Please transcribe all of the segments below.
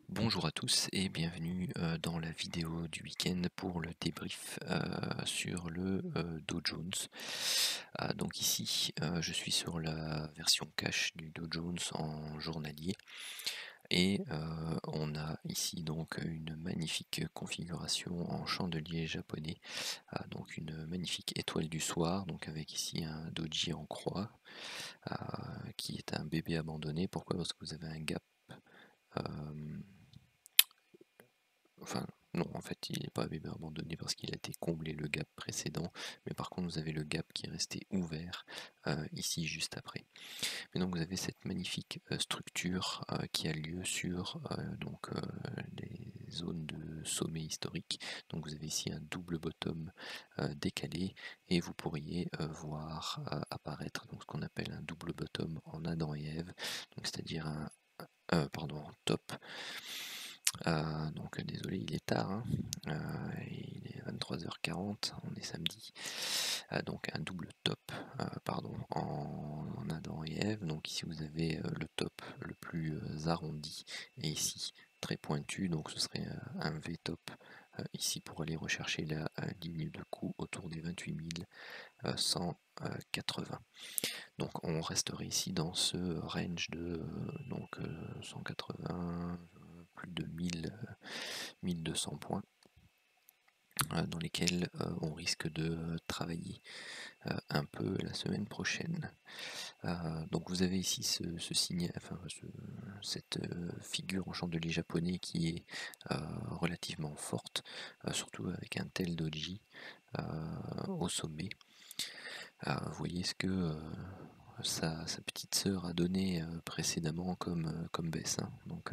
Bonjour à tous et bienvenue dans la vidéo du week-end pour le débrief sur le Dow Jones. Donc ici, je suis sur la version cash du Dow Jones en journalier et on a ici donc une magnifique configuration en chandelier japonais, donc une magnifique étoile du soir, donc avec ici un doji en croix qui est un bébé abandonné. Pourquoi? Parce que vous avez un gap. euh, Enfin, non, en fait, il n'est pas abandonné parce qu'il a été comblé le gap précédent, mais par contre, vous avez le gap qui est resté ouvert ici juste après. Mais donc, vous avez cette magnifique structure qui a lieu sur les zones de sommet historique. Donc, vous avez ici un double bottom décalé et vous pourriez voir apparaître donc, ce qu'on appelle un double bottom en Adam et Ève, c'est-à-dire en top. Donc désolé, il est tard, hein. Il est 23h40, on est samedi. Donc un double top, en Adam et Ève. Donc ici vous avez le top le plus arrondi et ici très pointu, donc ce serait un V-top ici pour aller rechercher la ligne de coup autour des 28 180. Donc on resterait ici dans ce range de 180, plus de 1200 points dans lesquels on risque de travailler un peu la semaine prochaine. Donc vous avez ici cette figure en chandelier japonais qui est relativement forte, surtout avec un tel doji au sommet. Vous voyez ce que sa petite sœur a donné précédemment comme baisse, hein. Donc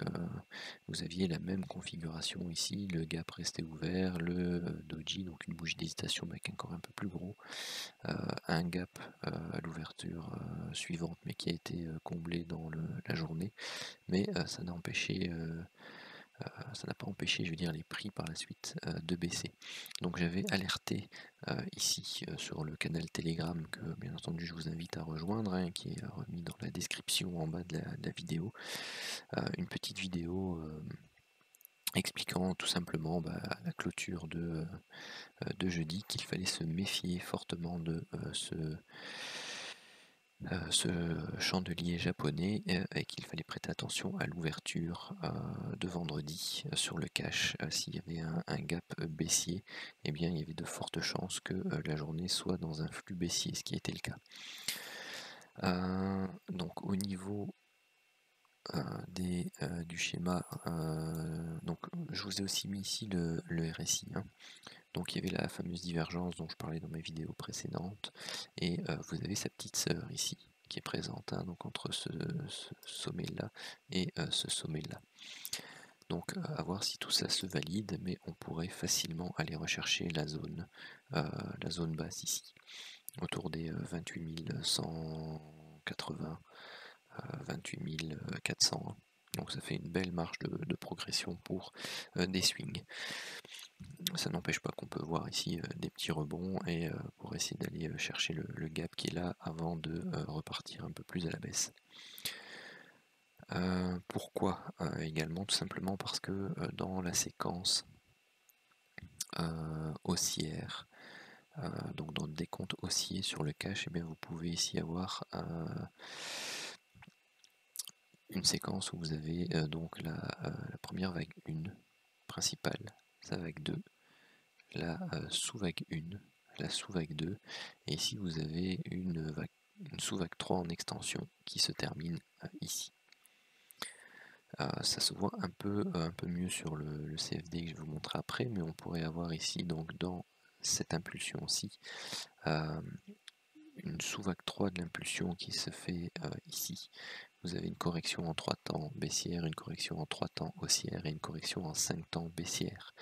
vous aviez la même configuration ici, le gap restait ouvert, le doji, donc une bougie d'hésitation avec un corps un peu plus gros, un gap à l'ouverture suivante mais qui a été comblé dans la journée, mais ça n'a pas empêché, je veux dire, les prix par la suite de baisser. Donc j'avais alerté ici sur le canal Telegram que bien entendu je vous invite à rejoindre, hein, qui est remis dans la description en bas de la vidéo, une petite vidéo expliquant tout simplement à la clôture de jeudi qu'il fallait se méfier fortement de ce chandelier japonais et qu'il fallait prêter attention à l'ouverture de vendredi sur le cash. S'il y avait un gap baissier, eh bien il y avait de fortes chances que la journée soit dans un flux baissier, ce qui était le cas. Donc au niveau du schéma, donc je vous ai aussi mis ici le RSI, hein. Donc il y avait la fameuse divergence dont je parlais dans mes vidéos précédentes, et vous avez sa petite sœur ici qui est présente, hein, donc entre ce sommet-là et ce sommet-là. Donc à voir si tout ça se valide, mais on pourrait facilement aller rechercher la zone basse ici, autour des 28 180, 28 400. Donc ça fait une belle marge de progression pour des swings. Ça n'empêche pas qu'on peut voir ici des petits rebonds et pour essayer d'aller chercher le gap qui est là avant de repartir un peu plus à la baisse. Pourquoi également? Tout simplement parce que dans la séquence haussière, donc dans le décompte haussier sur le cash, eh bien vous pouvez ici avoir une séquence où vous avez donc la première vague 1 principale, sa vague 2, la sous-vague 1, la sous-vague 2, et ici vous avez une sous-vague 3 en extension qui se termine ici. Ça se voit un peu mieux sur le CFD que je vais vous montrer après, mais on pourrait avoir ici, donc dans cette impulsion-ci, une sous-vague 3 de l'impulsion qui se fait ici. Vous avez une correction en 3 temps baissière, une correction en 3 temps haussière et une correction en 5 temps baissière,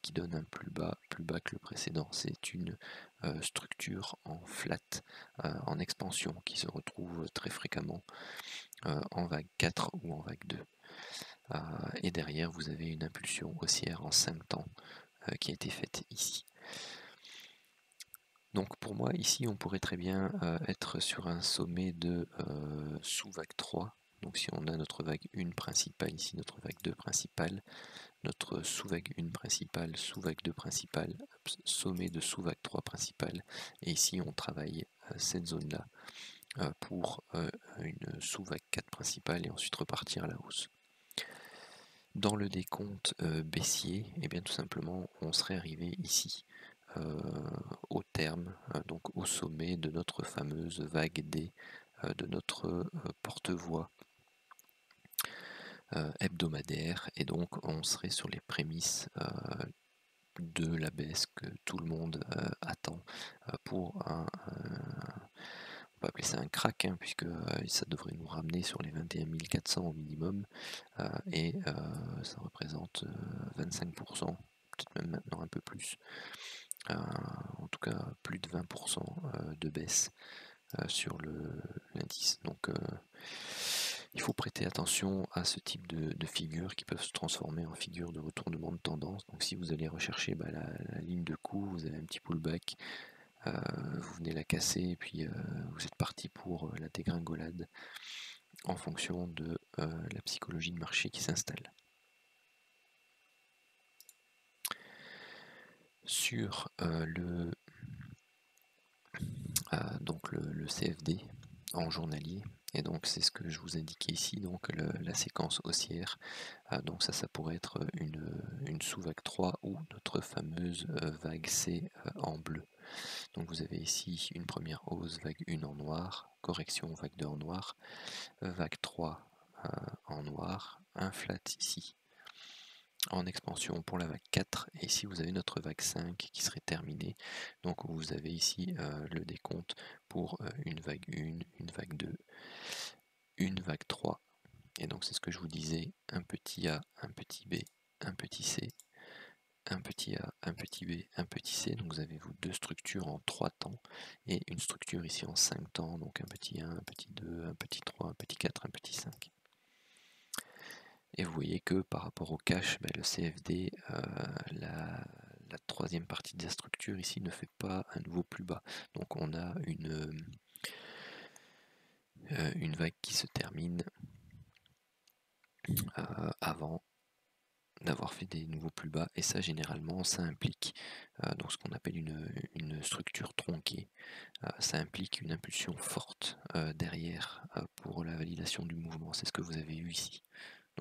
qui donne un plus bas que le précédent. C'est une structure en flat, en expansion, qui se retrouve très fréquemment en vague 4 ou en vague 2. Et derrière, vous avez une impulsion haussière en 5 temps qui a été faite ici. Donc pour moi, ici, on pourrait très bien être sur un sommet de sous vague 3 Donc si on a notre vague 1 principale, ici notre vague 2 principale, notre sous-vague 1 principale, sous-vague 2 principale, sommet de sous-vague 3 principale, et ici on travaille cette zone-là pour une sous-vague 4 principale et ensuite repartir à la hausse. Dans le décompte baissier, et bien tout simplement on serait arrivé ici au terme, donc au sommet de notre fameuse vague D, de notre porte-voix hebdomadaire, et donc on serait sur les prémices de la baisse que tout le monde attend pour un on peut appeler ça un crack, hein, puisque ça devrait nous ramener sur les 21 400 au minimum, et ça représente 25%, peut-être même maintenant un peu plus, en tout cas plus de 20% de baisse sur l'indice. Donc il faut prêter attention à ce type de figures qui peuvent se transformer en figures de retournement de tendance. Donc si vous allez rechercher la ligne de coup, vous avez un petit pullback, vous venez la casser et puis vous êtes parti pour la dégringolade en fonction de la psychologie de marché qui s'installe. Sur donc le CFD en journalier, et donc c'est ce que je vous indiquais ici, donc la séquence haussière, donc ça pourrait être une sous-vague 3 ou notre fameuse vague C en bleu. Donc vous avez ici une première hausse, vague 1 en noir, correction, vague 2 en noir, vague 3 en noir, un flat ici en expansion pour la vague 4, et ici vous avez notre vague 5 qui serait terminée. Donc vous avez ici le décompte pour une vague 1, une vague 2, une vague 3, et donc c'est ce que je vous disais, un petit A, un petit B, un petit C, un petit A, un petit B, un petit C. Donc vous avez vous deux structures en 3 temps et une structure ici en 5 temps, donc un petit 1, un petit 2, un petit 3, un petit 4, un petit 5. Et vous voyez que par rapport au cash, le CFD, la troisième partie de la structure ici ne fait pas un nouveau plus bas. Donc on a une vague qui se termine avant d'avoir fait des nouveaux plus bas, et ça généralement ça implique donc ce qu'on appelle une structure tronquée. Ça implique une impulsion forte derrière pour la validation du mouvement. C'est ce que vous avez eu ici,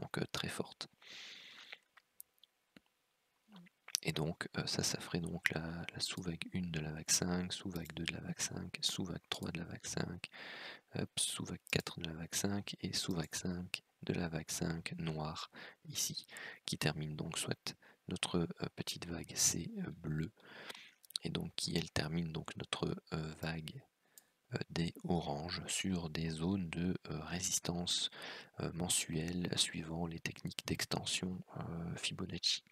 donc très forte. Et donc ça ferait donc la sous-vague 1 de la vague 5, sous-vague 2 de la vague 5, sous-vague 3 de la vague 5, sous-vague 4 de la vague 5 et sous-vague 5 de la vague 5 noire ici, qui termine donc soit notre petite vague C bleue, et donc qui elle termine donc notre vague D orange sur des zones de résistance mensuelle suivant les techniques d'extension Fibonacci.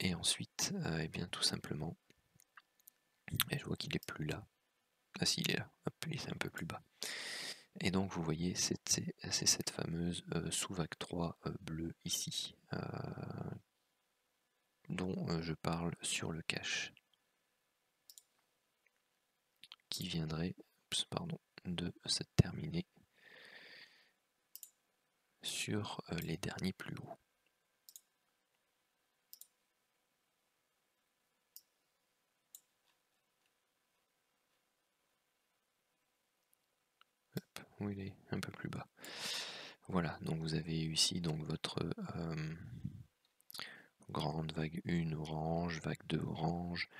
Et ensuite, et bien tout simplement, et je vois qu'il est plus là. Ah si, il est là, hop, il est un peu plus bas. Et donc vous voyez, c'est cette fameuse sous-vague 3 bleue ici, dont je parle sur le cash, qui viendrait de se terminer sur les derniers plus hauts. Hop, où il est un peu plus bas. Voilà, donc vous avez ici donc votre grande vague 1 orange, vague 2 orange,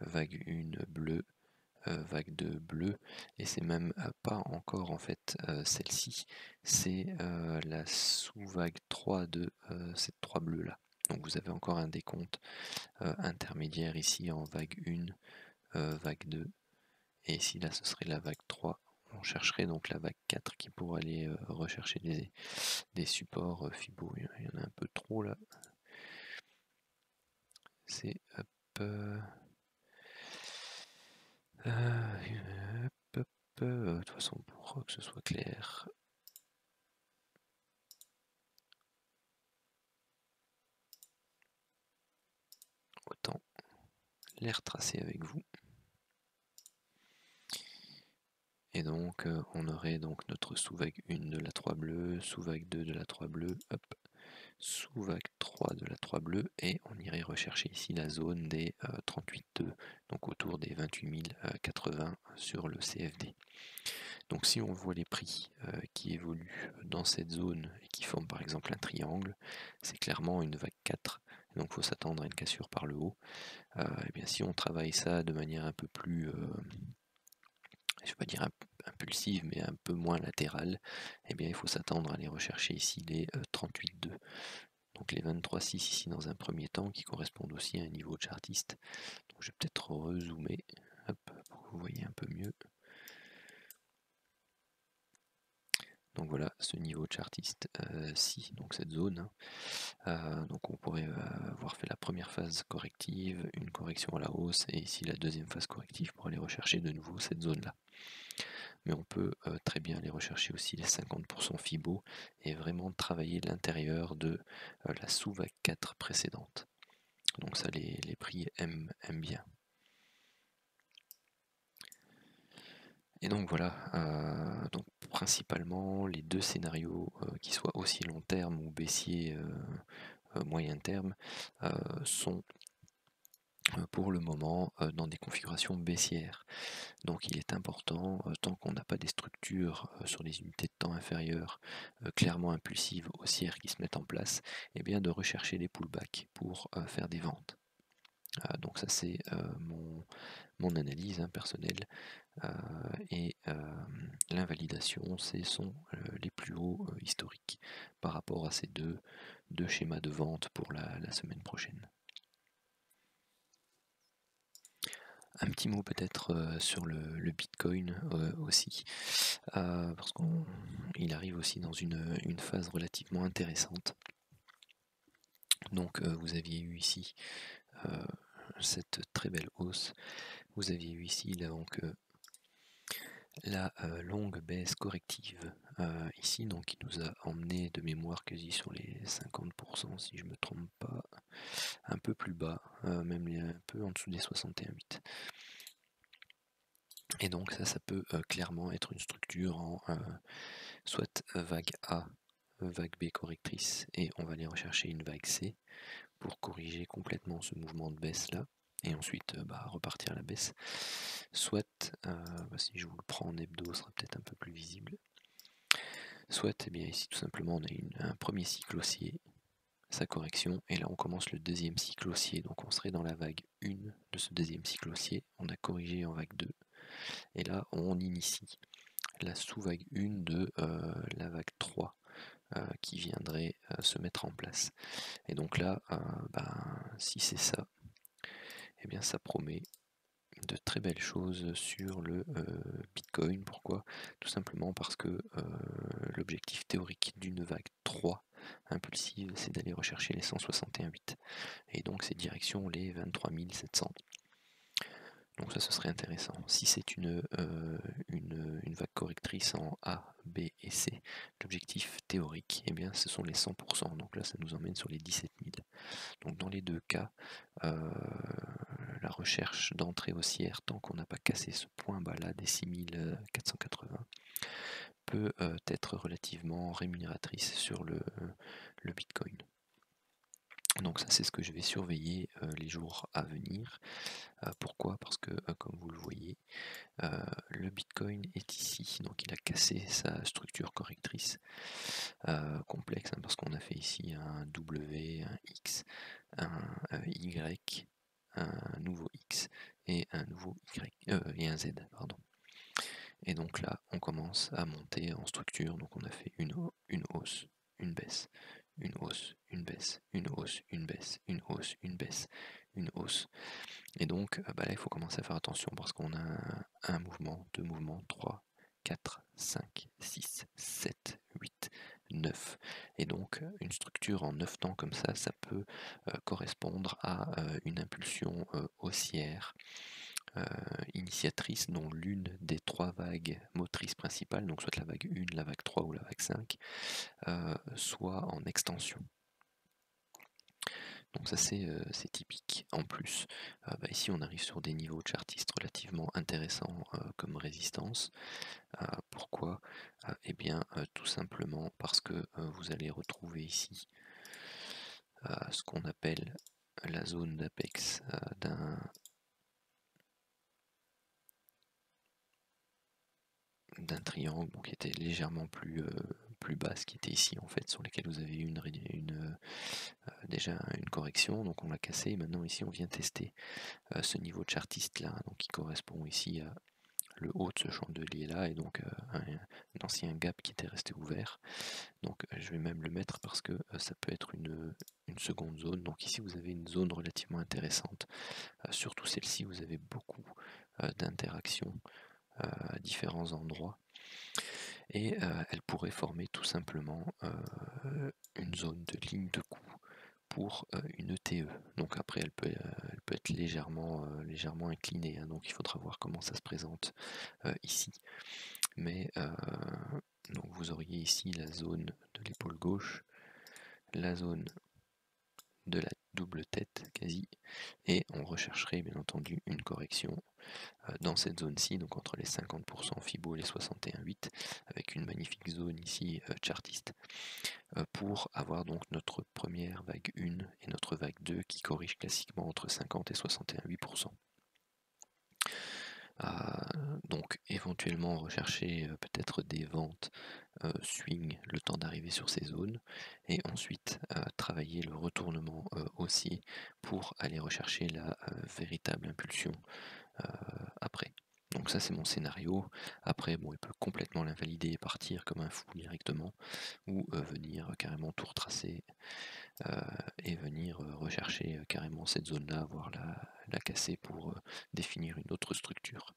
vague 1 bleue, vague 2 bleu, et c'est même pas encore en fait celle-ci, c'est la sous-vague 3 de cette 3 bleue là. Donc vous avez encore un décompte intermédiaire ici en vague 1, vague 2, et ici là ce serait la vague 3. On chercherait donc la vague 4 qui pourrait aller rechercher des supports Fibo. Il y en a un peu trop là. C'est hop, de toute façon pour que ce soit clair. Autant les retracer avec vous. Et Et donc on aurait donc notre sous-vague 1 de la 3 bleue, sous-vague 2 de la 3 bleue, hop, sous-vague 3 de la 3 bleue, et on irait rechercher ici la zone des 38,2, donc autour des 28 080 sur le CFD. Donc si on voit les prix qui évoluent dans cette zone et qui forment par exemple un triangle, c'est clairement une vague 4, donc il faut s'attendre à une cassure par le haut. Et bien si on travaille ça de manière un peu plus, je vais pas dire impulsive, mais un peu moins latérale, et bien il faut s'attendre à aller rechercher ici les 38,2. Donc les 23,6 ici dans un premier temps, qui correspondent aussi à un niveau chartiste. Donc je vais peut-être rezoomer, hop, pour que vous voyez un peu mieux. Donc voilà, ce niveau chartiste ci, donc cette zone. Donc on pourrait avoir fait la première phase corrective, une correction à la hausse, et ici la deuxième phase corrective pour aller rechercher de nouveau cette zone-là. Mais on peut très bien aller rechercher aussi les 50% Fibo et vraiment travailler l'intérieur de la sous-vague 4 précédente. Donc ça, les prix aiment bien. Et donc voilà, donc principalement les deux scénarios qui soient aussi long terme ou baissier moyen terme sont pour le moment dans des configurations baissières. Donc il est important, tant qu'on n'a pas des structures sur les unités de temps inférieures clairement impulsives haussières qui se mettent en place, et bien de rechercher les pullbacks pour faire des ventes. Donc ça c'est mon analyse personnelle. Et l'invalidation, ce sont les plus hauts historiques par rapport à ces deux schémas de vente pour la semaine prochaine. Un petit mot peut-être sur le Bitcoin aussi, parce qu'il arrive aussi dans une phase relativement intéressante. Donc vous aviez eu ici cette très belle hausse, vous aviez eu ici donc la longue baisse corrective ici, donc qui nous a emmené de mémoire quasi sur les 50% si je me trompe pas, un peu plus bas, même un peu en dessous des 61,8. Et donc ça peut clairement être une structure en soit vague A, vague B correctrice, et on va aller rechercher une vague C pour corriger complètement ce mouvement de baisse là, et ensuite repartir à la baisse. Soit, si je vous le prends en hebdo, ce sera peut-être un peu plus visible. Soit, bien ici tout simplement on a un premier cycle haussier, sa correction, et là on commence le deuxième cycle haussier, donc on serait dans la vague 1 de ce deuxième cycle haussier, on a corrigé en vague 2, et là on initie la sous-vague 1 de la vague 3 qui viendrait se mettre en place. Et donc là, si c'est ça, eh bien ça promet de très belles choses sur le Bitcoin. Pourquoi? Tout simplement parce que l'objectif théorique d'une vague 3 impulsive, c'est d'aller rechercher les 161,8. Et donc c'est direction les 23 700. Donc ça, ce serait intéressant. Si c'est une vague correctrice en A, B et C, l'objectif théorique, eh bien, ce sont les 100%. Donc là, ça nous emmène sur les 17 000. Donc dans les deux cas, la recherche d'entrée haussière, tant qu'on n'a pas cassé ce point bas là des 6480, peut être relativement rémunératrice sur le Bitcoin. Donc ça, c'est ce que je vais surveiller les jours à venir. Pourquoi? Parce que comme vous le voyez, le Bitcoin est ici, donc il a cassé sa structure correctrice complexe, parce qu'on a fait ici un W, un X, un Y, un nouveau X et un nouveau Y et un Z, pardon. Et donc là, on commence à monter en structure, donc on a fait une hausse, une baisse, une hausse, une baisse, une hausse, une baisse, une hausse, une baisse, une hausse. Et donc là, il faut commencer à faire attention parce qu'on a un mouvement, deux mouvements, 3, 4, 5, 6, 7, 8, 9. Et donc une structure en 9 temps comme ça peut correspondre à une impulsion haussière initiatrice dont l'une des trois vagues motrices principales, donc soit la vague 1, la vague 3 ou la vague 5, soit en extension. Donc ça c'est typique. En plus, ici on arrive sur des niveaux de chartistes relativement intéressants comme résistance. Pourquoi? Eh bien tout simplement parce que vous allez retrouver ici ce qu'on appelle la zone d'apex d'un triangle qui était légèrement plus basse, qui était ici en fait, sur lesquels vous avez eu déjà une correction, donc on l'a cassé, et maintenant ici on vient tester ce niveau de chartiste là, donc qui correspond ici à le haut de ce chandelier là, et donc un ancien gap qui était resté ouvert. Donc je vais même le mettre parce que ça peut être une seconde zone. Donc ici vous avez une zone relativement intéressante, surtout celle-ci, vous avez beaucoup d'interactions à différents endroits, et elle pourrait former tout simplement une zone de ligne de coup pour une ETE. Donc après elle peut être légèrement inclinée, hein, donc il faudra voir comment ça se présente ici. Mais donc vous auriez ici la zone de l'épaule gauche, la zone de la double tête quasi, et on rechercherait bien entendu une correction dans cette zone-ci, donc entre les 50% Fibo et les 61,8, avec une magnifique zone ici chartiste, pour avoir donc notre première vague 1 et notre vague 2 qui corrige classiquement entre 50 et 61,8%. Donc éventuellement rechercher peut-être des ventes swing le temps d'arriver sur ces zones, et ensuite travailler le retournement haussier pour aller rechercher la véritable impulsion après. Donc ça c'est mon scénario. Après bon, il peut complètement l'invalider et partir comme un fou directement, ou venir carrément tout retracer et venir rechercher carrément cette zone là, voire la casser pour définir une autre structure.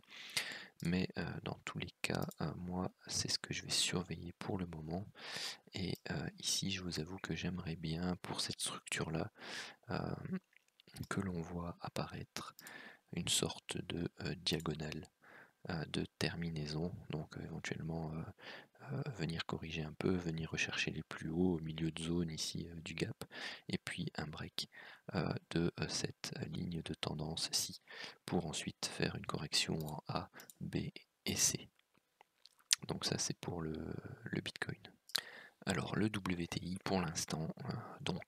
Mais dans tous les cas, moi c'est ce que je vais surveiller pour le moment, et ici je vous avoue que j'aimerais bien pour cette structure là que l'on voit apparaître une sorte de diagonale de terminaison, donc éventuellement venir corriger un peu, venir rechercher les plus hauts au milieu de zone ici du gap, et puis un break de cette ligne de tendance-ci, pour ensuite faire une correction en A, B et C. Donc ça c'est pour le Bitcoin. Alors le WTI pour l'instant,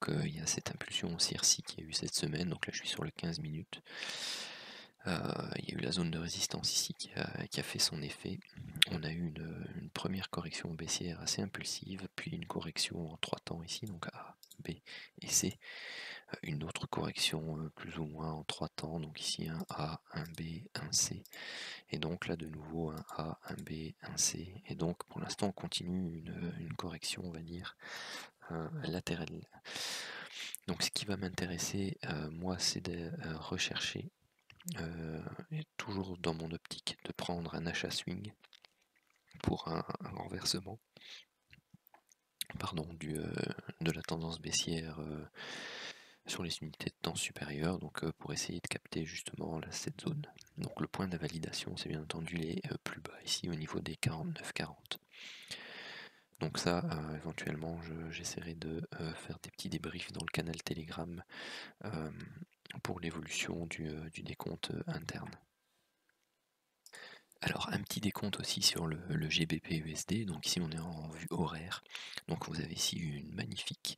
il y a cette impulsion haussière-ci qui a eu cette semaine, donc là je suis sur le 15 minutes. Il y a eu la zone de résistance ici qui a fait son effet. On a eu une première correction baissière assez impulsive, puis une correction en 3 temps ici, donc A, B et C. Une autre correction plus ou moins en 3 temps, donc ici un A, un B, un C. Et donc là de nouveau un A, un B, un C. Et donc pour l'instant on continue une correction, on va dire, latérale. Donc ce qui va m'intéresser, moi, c'est de rechercher, et toujours dans mon optique, de prendre un achat swing pour un renversement de la tendance baissière sur les unités de temps supérieures, donc pour essayer de capter justement cette zone. Donc le point de validation, c'est bien entendu les plus bas ici au niveau des 49,40. Donc ça, éventuellement, j'essaierai de faire des petits débriefs dans le canal Telegram pour l'évolution du décompte interne. Alors un petit décompte aussi sur le GBP USD, donc ici on est en vue horaire, donc vous avez ici une magnifique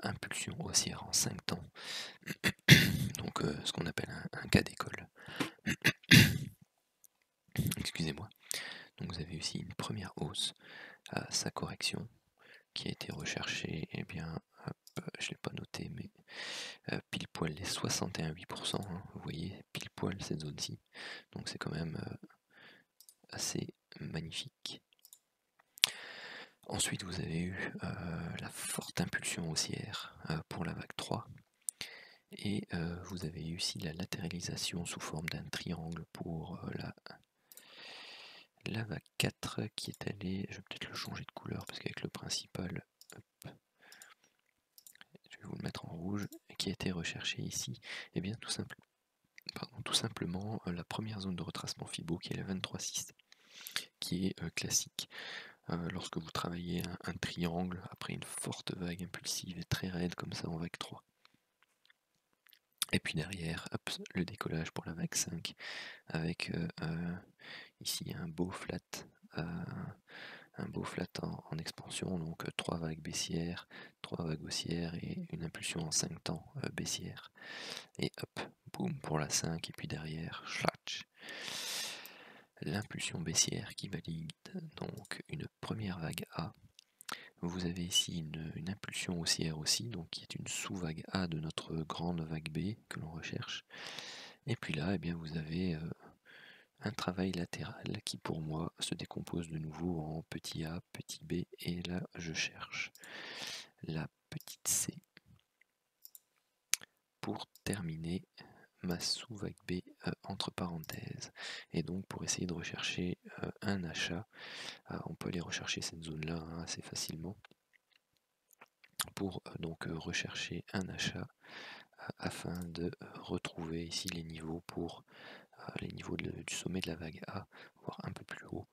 impulsion haussière en 5 temps, donc ce qu'on appelle un cas d'école. Excusez-moi. Donc vous avez ici une première hausse à sa correction qui a été recherchée, et bien je ne l'ai pas noté, mais pile poil les 61,8%, hein, vous voyez, pile poil cette zone-ci, donc c'est quand même assez magnifique. Ensuite vous avez eu la forte impulsion haussière pour la vague 3, et vous avez eu ici la latéralisation sous forme d'un triangle pour la vague 4 qui est allée, je vais peut-être le changer de couleur parce qu'avec le principal, hop, je vais vous le mettre en rouge, qui a été recherché ici, et bien tout simplement la première zone de retracement Fibo qui est la 23,6, qui est classique lorsque vous travaillez un triangle après une forte vague impulsive et très raide comme ça en vague 3. Et puis derrière, hop, le décollage pour la vague 5 avec ici un beau flat en expansion, donc 3 vagues baissières, 3 vagues haussières et une impulsion en 5 temps baissière. Et hop, boum pour la 5, et puis derrière, schatch, l'impulsion baissière qui valide donc une première vague A. Vous avez ici une impulsion haussière aussi, donc qui est une sous-vague A de notre grande vague B que l'on recherche. Et puis là, eh bien, vous avez un travail latéral qui pour moi se décompose de nouveau en petit a, petit b, et là je cherche la petite c pour terminer ma sous-vague B entre parenthèses. Et donc pour essayer de rechercher un achat, on peut aller rechercher cette zone-là assez facilement pour donc rechercher un achat afin de retrouver ici les niveaux pour les niveaux du sommet de la vague A, voire un peu plus haut,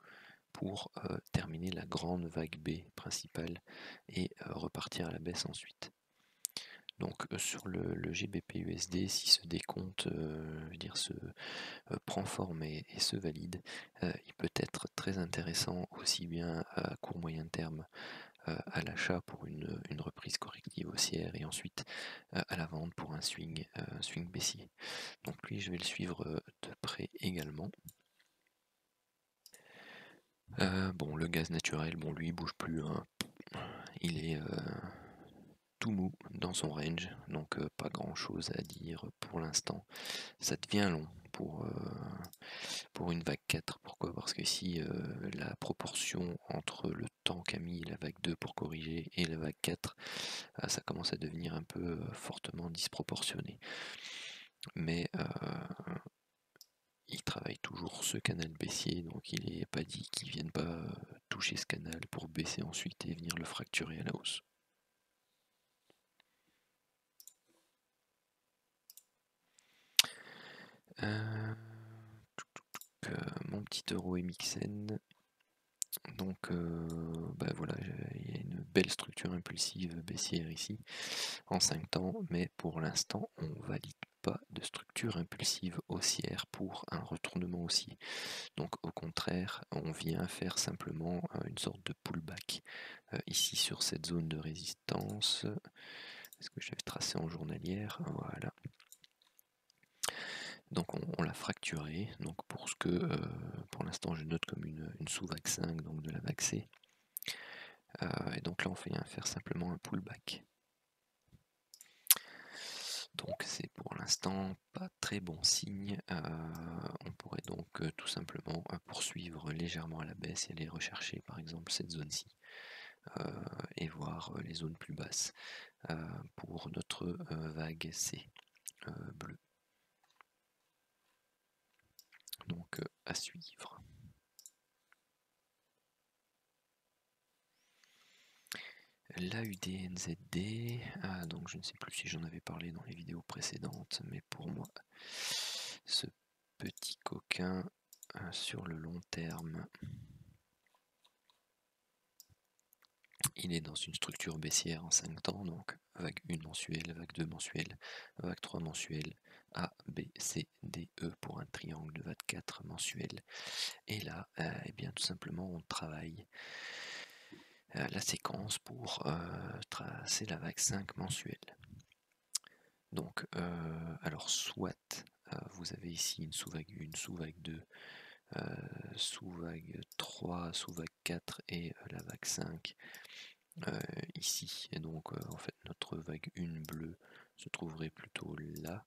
pour terminer la grande vague B principale et repartir à la baisse ensuite. Donc sur le GBP/USD, si ce décompte prend forme et se valide, il peut être très intéressant aussi bien à court moyen terme à l'achat pour une reprise corrective haussière et ensuite à la vente pour un swing baissier. Donc lui je vais le suivre de près également. Bon, le gaz naturel, bon lui il bouge plus, hein. Il est tout mou dans son range, donc pas grand chose à dire pour l'instant. Ça devient long pour une vague 4, pourquoi? Parce que si la proportion entre le temps qu'a mis la vague 2 pour corriger et la vague 4, ça commence à devenir un peu fortement disproportionné. Mais il travaille toujours ce canal baissier, donc il n'est pas dit qu'il ne vienne pas toucher ce canal pour baisser ensuite et venir le fracturer à la hausse. Mon petit euro MXN, donc voilà, il y a une belle structure impulsive baissière ici en 5 temps, mais pour l'instant on valide pas de structure impulsive haussière pour un retournement haussier. Donc au contraire, on vient faire simplement une sorte de pullback ici sur cette zone de résistance. Est-ce que j'avais tracé en journalière? Voilà. Donc on l'a fracturé, donc pour ce que pour l'instant je note comme une sous-vague 5, donc de la vague C. Et donc là on vient faire simplement un pullback. Donc c'est pour l'instant pas très bon signe. On pourrait donc tout simplement poursuivre légèrement à la baisse et aller rechercher par exemple cette zone-ci et voir les zones plus basses pour notre vague C bleue. Donc à suivre. L'AUDNZD, donc je ne sais plus si j'en avais parlé dans les vidéos précédentes, mais pour moi, ce petit coquin sur le long terme, il est dans une structure baissière en 5 temps, donc vague 1 mensuelle, vague 2 mensuelle, vague 3 mensuelle, A, B, C, D, E pour un triangle de vague 4 mensuelle. Et là, eh bien tout simplement on travaille la séquence pour tracer la vague 5 mensuelle. Donc, alors soit vous avez ici une sous-vague 1, sous-vague 2, sous-vague 3, sous-vague 4 et la vague 5 ici. Et donc, en fait, notre vague 1 bleue se trouverait plutôt là.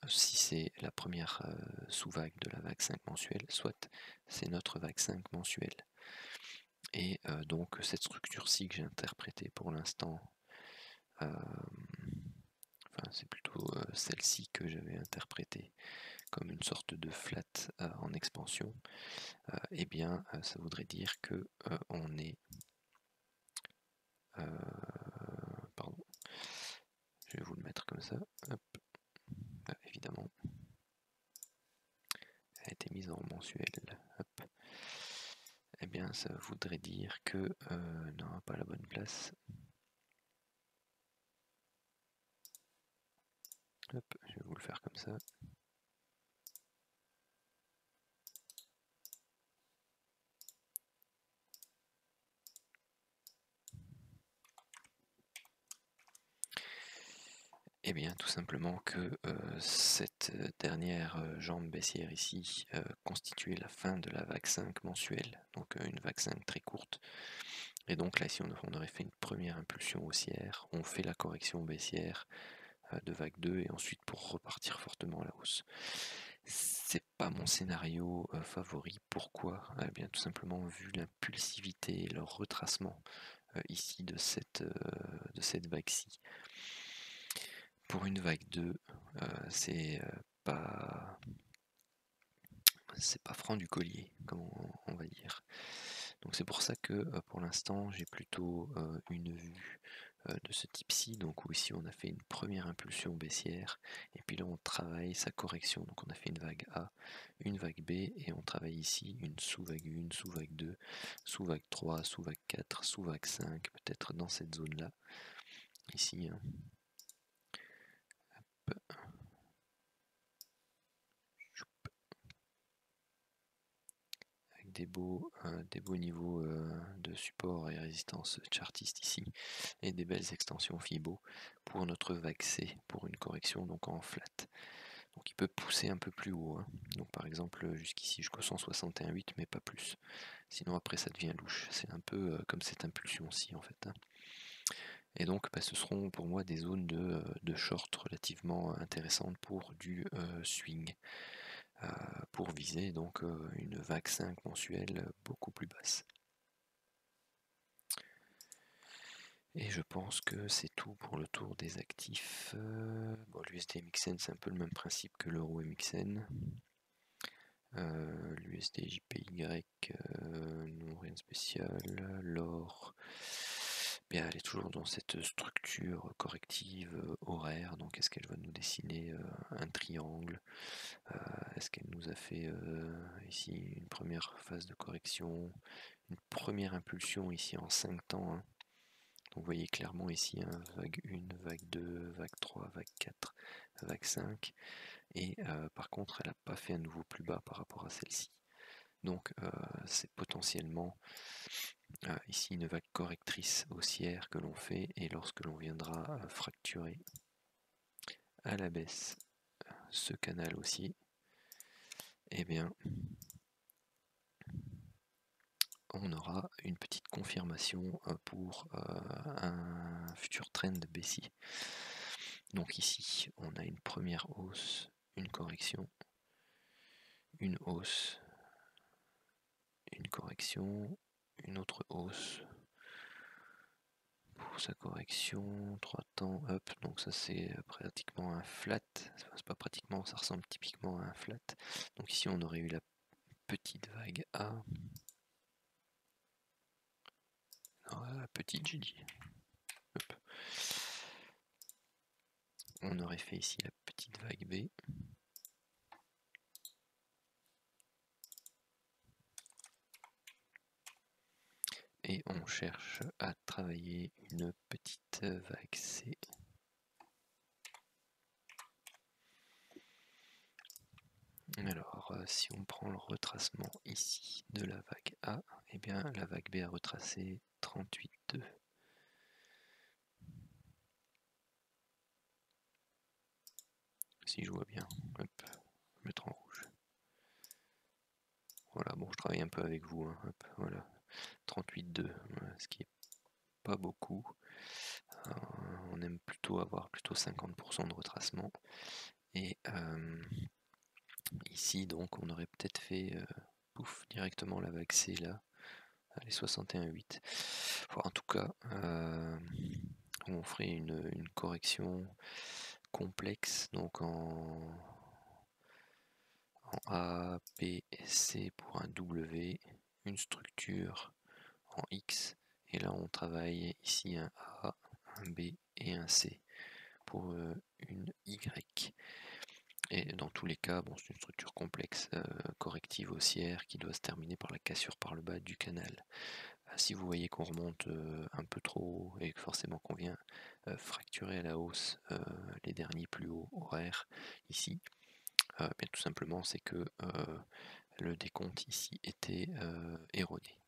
Si c'est la première sous-vague de la vague 5 mensuelle, soit c'est notre vague 5 mensuelle. Et donc cette structure-ci que j'ai interprétée pour l'instant, c'est plutôt celle-ci que j'avais interprétée comme une sorte de flat en expansion, eh bien ça voudrait dire que on est pardon, je vais vous le mettre comme ça, hop. Évidemment elle a été mise en mensuel, hop. Eh bien ça voudrait dire que non, pas la bonne place. Hop, vais vous le faire comme ça. Eh bien, tout simplement que cette dernière jambe baissière ici constituait la fin de la vague 5 mensuelle, donc une vague 5 très courte. Et donc là, si on aurait fait une première impulsion haussière, on fait la correction baissière de vague 2 et ensuite pour repartir fortement à la hausse. C'est pas mon scénario favori. Pourquoi? Eh bien, tout simplement vu l'impulsivité et le retracement ici de cette vague-ci. Pour une vague 2, c'est pas franc du collier, comme on va dire. Donc c'est pour ça que pour l'instant j'ai plutôt une vue de ce type-ci, donc où ici on a fait une première impulsion baissière, et puis là on travaille sa correction, donc on a fait une vague A, une vague B, et on travaille ici une sous-vague 1, sous-vague 2, sous-vague 3, sous-vague 4, sous-vague 5, peut-être dans cette zone-là, ici. Hein. Des beaux niveaux de support et résistance chartiste ici, et des belles extensions Fibo pour notre vague C, pour une correction donc en flat. Donc il peut pousser un peu plus haut, hein. Donc par exemple jusqu'ici jusqu'au 161,8 mais pas plus. Sinon après ça devient louche. C'est un peu comme cette impulsion-ci en fait. Hein. Et donc ce seront pour moi des zones de short relativement intéressantes pour du swing. Pour viser donc une vague 5 mensuelle beaucoup plus basse. Et je pense que c'est tout pour le tour des actifs. Bon, l'USD MXN c'est un peu le même principe que l'euro MXN. L'USD JPY, non rien de spécial. L'or, bien elle est toujours dans cette structure corrective horaire. Donc est-ce qu'elle va nous dessiner un triangle? Est-ce qu'elle nous a fait ici une première phase de correction, une première impulsion ici en 5 temps, hein. Donc vous voyez clairement ici vague 1, vague 2, vague 3, vague 4, vague 5, et par contre elle n'a pas fait un nouveau plus bas par rapport à celle-ci. Donc c'est potentiellement ici une vague correctrice haussière que l'on fait, et lorsque l'on viendra fracturer à la baisse ce canal aussi, eh bien on aura une petite confirmation pour un futur trend baissier. Donc ici, on a une première hausse, une correction, une hausse, une correction, une autre hausse pour sa correction, 3 temps, up, donc ça c'est pratiquement un flat, c'est pas pratiquement, ça ressemble typiquement à un flat. Donc ici on aurait eu la petite vague A, non, la petite j'ai dit, hop. On aurait fait ici la petite vague B. Et on cherche à travailler une petite vague C. Alors, si on prend le retracement ici de la vague A, eh bien la vague B a retracé 38,2. Si je vois bien, hop, mettre en rouge. Voilà, bon, je travaille un peu avec vous, hein, hop, voilà, 38,2, voilà, ce qui est pas beaucoup. On aime plutôt avoir 50% de retracement. Et ici, donc, on aurait peut-être fait pouf, directement la vague C là, les 61,8. Enfin, en tout cas, on ferait une correction complexe, donc en A, P, C pour un W, une structure en X, et là on travaille ici un A, un B et un C pour une Y. Et dans tous les cas, bon, c'est une structure complexe, corrective haussière qui doit se terminer par la cassure par le bas du canal. Si vous voyez qu'on remonte un peu trop haut et que forcément qu'on vient fracturer à la hausse les derniers plus hauts horaires ici, bien tout simplement c'est que le décompte ici était erroné.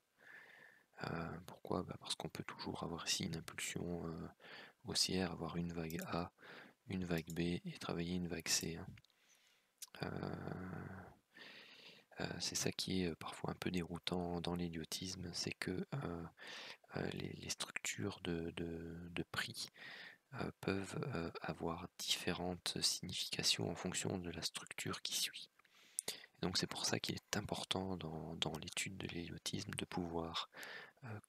Pourquoi? Parce qu'on peut toujours avoir ici une impulsion haussière, avoir une vague A, une vague B et travailler une vague C. C'est ça qui est parfois un peu déroutant dans l'héliotisme, c'est que les structures de prix peuvent avoir différentes significations en fonction de la structure qui suit. Donc c'est pour ça qu'il est important dans l'étude de l'héliotisme de pouvoir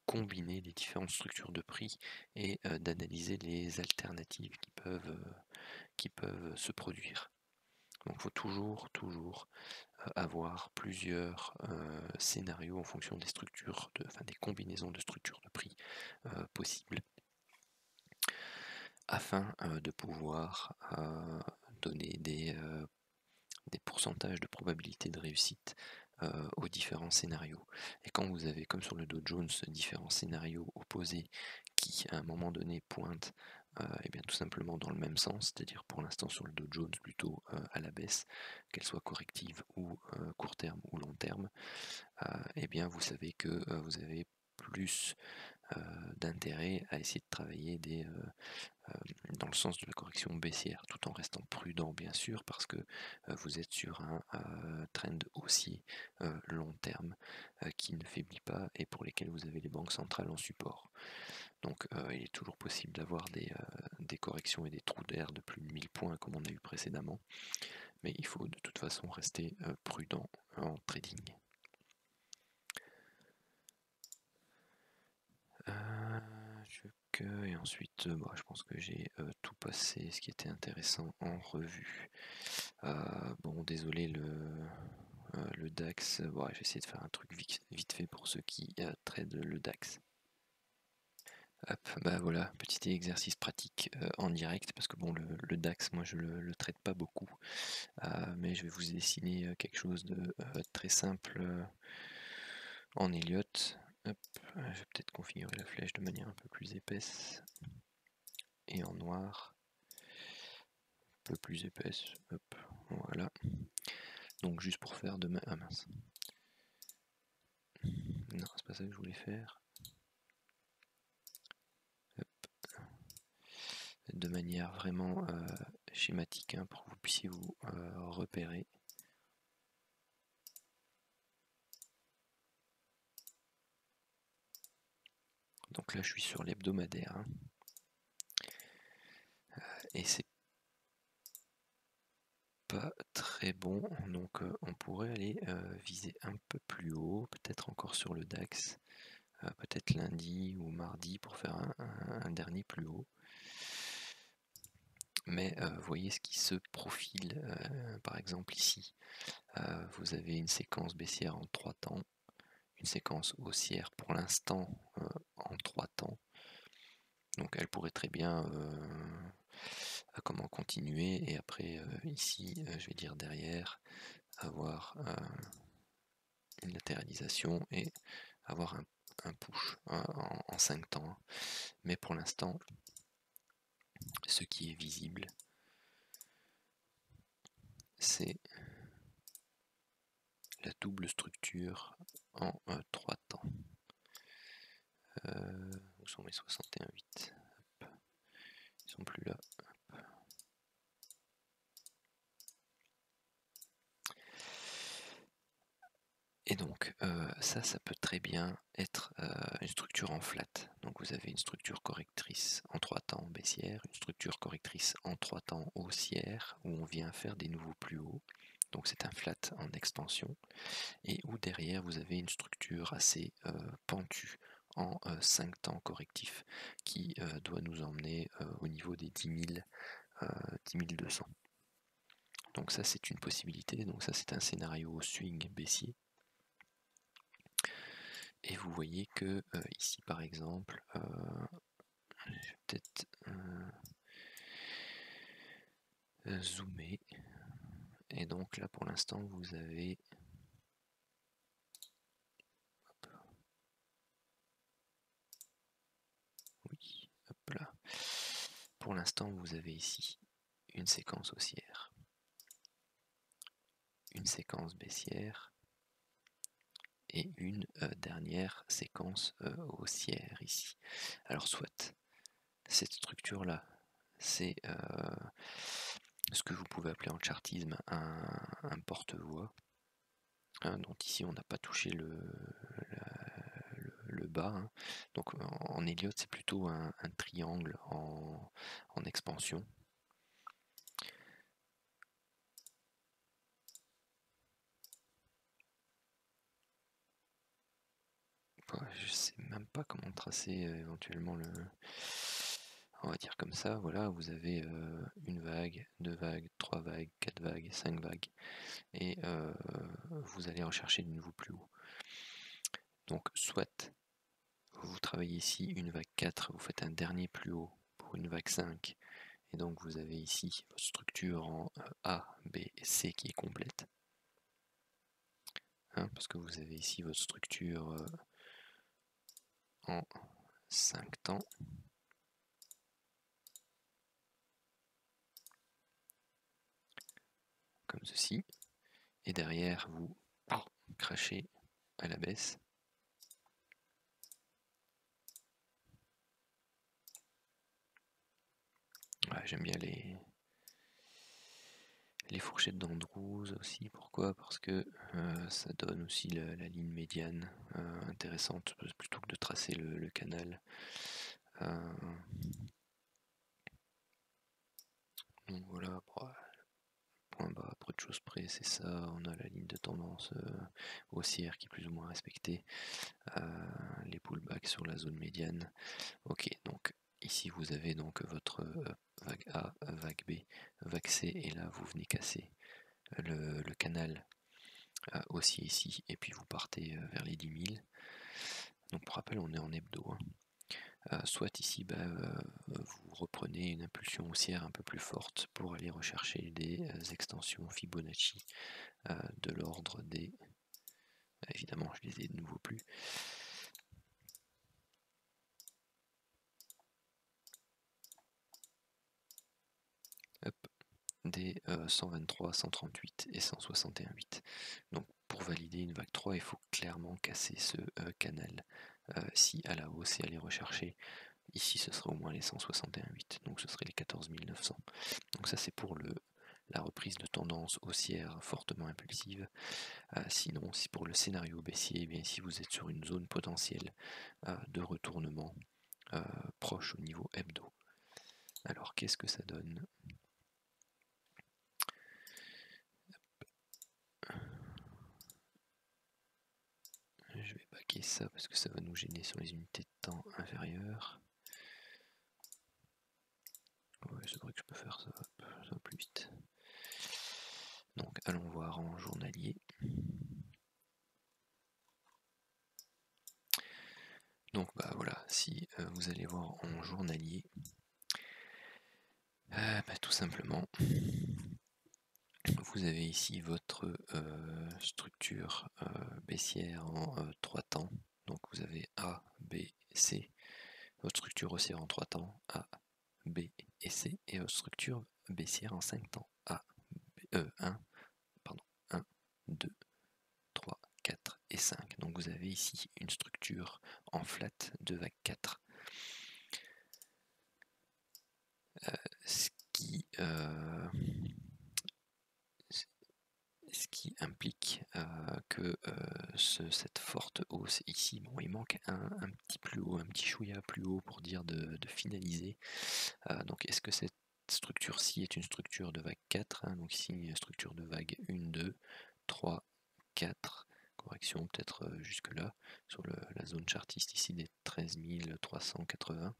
combiner les différentes structures de prix et d'analyser les alternatives qui peuvent se produire. Donc il faut toujours avoir plusieurs scénarios en fonction des structures, des combinaisons de structures de prix possibles, afin de pouvoir donner des pourcentages de probabilité de réussite aux différents scénarios. Et quand vous avez, comme sur le Dow Jones, différents scénarios opposés qui, à un moment donné, pointent et bien tout simplement dans le même sens, c'est-à-dire pour l'instant sur le Dow Jones plutôt à la baisse, qu'elle soit corrective ou court terme ou long terme, et bien vous savez que vous avez plus d'intérêt à essayer de travailler dans le sens de la correction baissière, tout en restant prudent bien sûr, parce que vous êtes sur un trend haussier long terme qui ne faiblit pas et pour lesquels vous avez les banques centrales en support. Donc il est toujours possible d'avoir des corrections et des trous d'air de plus de 1000 points comme on a eu précédemment, mais il faut de toute façon rester prudent en trading. Et ensuite, je pense que j'ai tout passé ce qui était intéressant en revue. Bon, désolé le DAX, j'ai essayé de faire un truc vite fait pour ceux qui tradent le DAX. Hop, voilà, petit exercice pratique en direct, parce que bon, le DAX, moi je le traite pas beaucoup, mais je vais vous dessiner quelque chose de très simple en Elliott. Hop, je vais peut-être configurer la flèche de manière un peu plus épaisse et en noir, un peu plus épaisse. Hop, voilà. Donc juste pour faire de ah mince. Non, c'est pas ça que je voulais faire. Hop. De manière vraiment schématique pour que vous puissiez vous repérer. Donc là je suis sur l'hebdomadaire et c'est pas très bon, donc on pourrait aller viser un peu plus haut, peut-être encore sur le DAX, peut-être lundi ou mardi pour faire un dernier plus haut. Mais voyez ce qui se profile, par exemple ici, vous avez une séquence baissière en 3 temps, une séquence haussière pour l'instant en 3 temps, donc elle pourrait très bien continuer et après ici je vais dire derrière avoir une latéralisation et avoir un push en 5 temps, mais pour l'instant ce qui est visible c'est la double structure en 3 temps. Où sont mes 61,8? Ils sont plus là. Hop. Et donc ça peut très bien être une structure en flat. Donc vous avez une structure correctrice en 3 temps baissière, une structure correctrice en 3 temps haussière, où on vient faire des nouveaux plus hauts. Donc c'est un flat en extension, et où derrière vous avez une structure assez pentue en 5 temps correctifs qui doit nous emmener au niveau des 10 200. Donc ça c'est une possibilité, donc ça c'est un scénario swing baissier. Et vous voyez que ici par exemple, je vais peut-être zoomer, et donc là pour l'instant vous avez oui, hop là. pour l'instant, vous avez ici une séquence haussière, une séquence baissière et une dernière séquence haussière ici. Alors soit cette structure-là, c'est ce que vous pouvez appeler en chartisme un porte-voix, hein, dont ici on n'a pas touché le bas, hein. Donc en Elliott c'est plutôt un triangle en expansion. Je sais même pas comment tracer éventuellement le... On va dire comme ça, voilà, vous avez une vague, 2 vagues, 3 vagues, 4 vagues, 5 vagues, et vous allez en chercher de nouveau plus haut. Donc soit vous travaillez ici une vague 4, vous faites un dernier plus haut pour une vague 5, et donc vous avez ici votre structure en A, B et C qui est complète. Hein, parce que vous avez ici votre structure en 5 temps. Comme ceci. Et derrière, vous crachez à la baisse. Ouais, j'aime bien les fourchettes d'Andrews aussi. Pourquoi? Parce que ça donne aussi la ligne médiane intéressante plutôt que de tracer le canal. Donc voilà, point bas, peu de choses près, c'est ça. On a la ligne de tendance haussière qui est plus ou moins respectée. Les pullbacks sur la zone médiane. Ok, donc ici vous avez donc votre vague A, vague B, vague C, et là vous venez casser le canal haussier ici, et puis vous partez vers les 10 000. Donc pour rappel, on est en hebdo. Hein. Soit ici, vous reprenez une impulsion haussière un peu plus forte pour aller rechercher des extensions Fibonacci de l'ordre des... Évidemment, je les ai de nouveau plus. Hop, des 123, 138 et 161,8. Donc pour valider une vague 3, il faut clairement casser ce canal. Si à la hausse et aller rechercher, ici ce serait au moins les 161,8, donc ce serait les 14 900. Donc ça c'est pour la reprise de tendance haussière fortement impulsive. Sinon, si pour le scénario baissier, eh bien ici vous êtes sur une zone potentielle de retournement proche au niveau hebdo. Alors qu'est-ce que ça donne? Je vais baquer ça parce que ça va nous gêner sur les unités de temps inférieures. Ouais, c'est vrai que je peux faire ça, ça va plus vite. Donc allons voir en journalier. Donc voilà, si vous allez voir en journalier, tout simplement, vous avez ici votre structure baissière en 3 temps. Donc vous avez A, B, C, votre structure haussière en 3 temps, A, B et C, et votre structure baissière en 5 temps, A, B, 1, 2, 3, 4 et 5. Donc vous avez ici une structure en flat de vague 4. Ce qui implique que cette forte hausse ici, bon, il manque un petit plus haut, un petit chouïa plus haut pour dire de finaliser. Donc est-ce que cette structure-ci est une structure de vague 4, hein, donc ici une structure de vague 1, 2, 3, 4, correction peut-être jusque là, sur la zone chartiste ici des 13 380,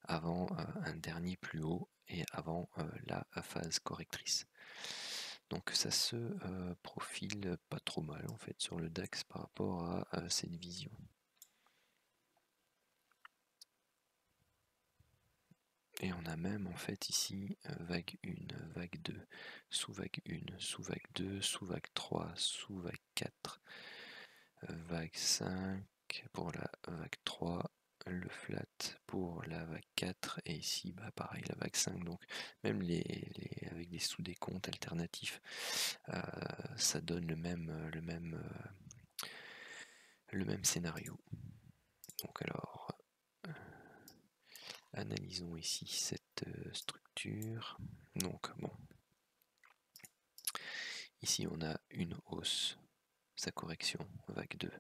avant un dernier plus haut et avant la phase correctrice. Donc ça se profile pas trop mal en fait sur le DAX par rapport à cette vision. Et on a même en fait ici vague 1, vague 2, sous-vague 1, sous-vague 2, sous-vague 3, sous-vague 4, vague 5 pour la vague 3 le flat pour la vague 4 et ici bah pareil la vague 5, donc même avec des sous-décomptes alternatifs ça donne le même scénario. Donc alors analysons ici cette structure. Donc bon, ici on a une hausse, sa correction, vague 2,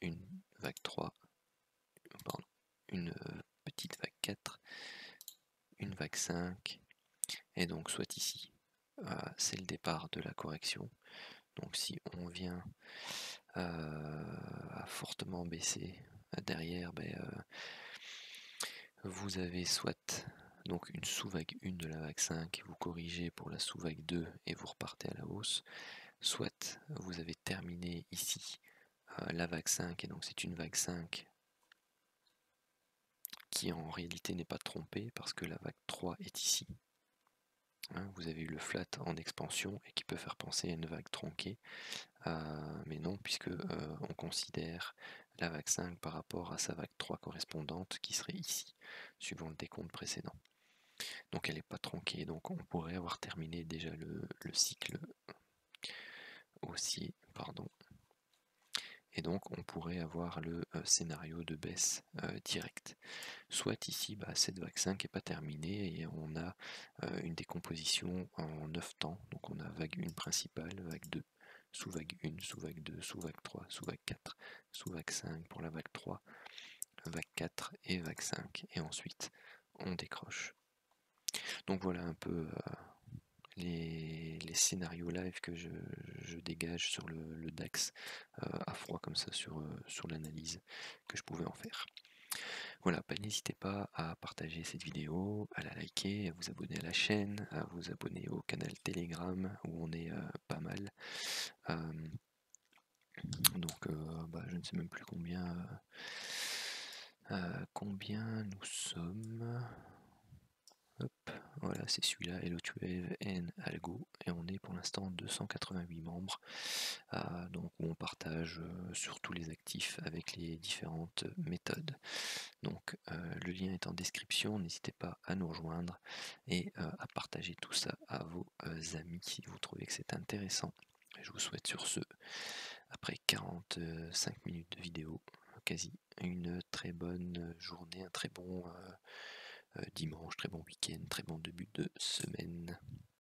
une vague 3, pardon, une petite vague 4, une vague 5, et donc soit ici, c'est le départ de la correction. Donc si on vient à fortement baisser derrière, vous avez soit donc une sous-vague 1 de la vague 5, vous corrigez pour la sous-vague 2 et vous repartez à la hausse, soit vous avez terminé ici la vague 5 et donc c'est une vague 5 qui en réalité n'est pas trompée parce que la vague 3 est ici. Hein, vous avez eu le flat en expansion et qui peut faire penser à une vague tronquée, mais non, puisque on considère la vague 5 par rapport à sa vague 3 correspondante qui serait ici, suivant le décompte précédent. Donc elle n'est pas tronquée, donc on pourrait avoir terminé déjà le cycle haussier, pardon. Et donc on pourrait avoir le scénario de baisse directe. Soit ici, cette vague 5 n'est pas terminée et on a une décomposition en 9 temps. Donc on a vague 1 principale, vague 2, sous-vague 1, sous-vague 2, sous-vague 3, sous-vague 4, sous-vague 5 pour la vague 3, vague 4 et vague 5. Et ensuite on décroche. Donc voilà un peu les scénarios live que je dégage sur le DAX à froid comme ça sur l'analyse que je pouvais en faire. Voilà, n'hésitez pas à partager cette vidéo, à la liker, à vous abonner à la chaîne, à vous abonner au canal Telegram où on est pas mal. Donc je ne sais même plus combien nous sommes. Hop, voilà, c'est celui-là, Hello2Wave and Algo, et on est pour l'instant 288 membres, donc où on partage sur tous les actifs avec les différentes méthodes. Donc le lien est en description, n'hésitez pas à nous rejoindre et à partager tout ça à vos amis si vous trouvez que c'est intéressant. Je vous souhaite sur ce, après 45 minutes de vidéo, quasi une très bonne journée, un très bon dimanche, très bon week-end, très bon début de semaine.